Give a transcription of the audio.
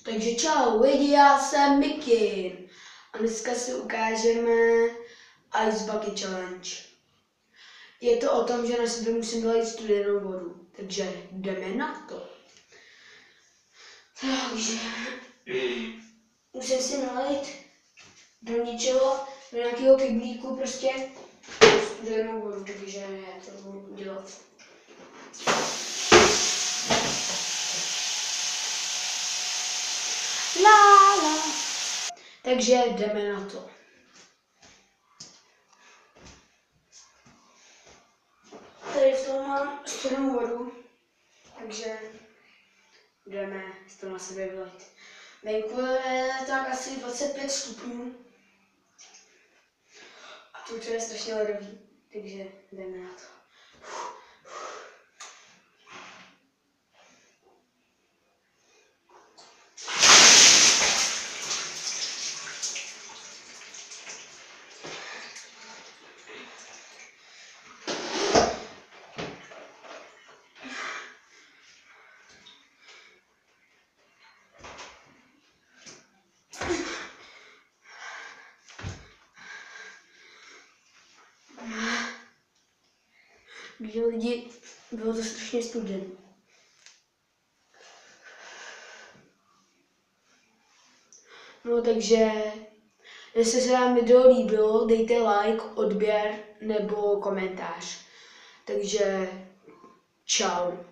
Takže čau lidi, já jsem Mikin a dneska si ukážeme Ice Bucket Challenge. Je to o tom, že na sebe musím vylít studenou vodu, takže jdeme na to. Takže musím si nalít do ničeho, do nějakého kyblíku prostě studenou vodu, takže já to budu udělat. La. Takže jdeme na to. Tady v tom mám studenou vodu, takže jdeme to na sebe vylít. Venku je tak asi 25 stupňů a to je strašně ledový, takže jdeme na to. Takže lidi, bylo to strašně studené. No takže, jestli se vám video líbilo, dejte like, odběr nebo komentář. Takže čau.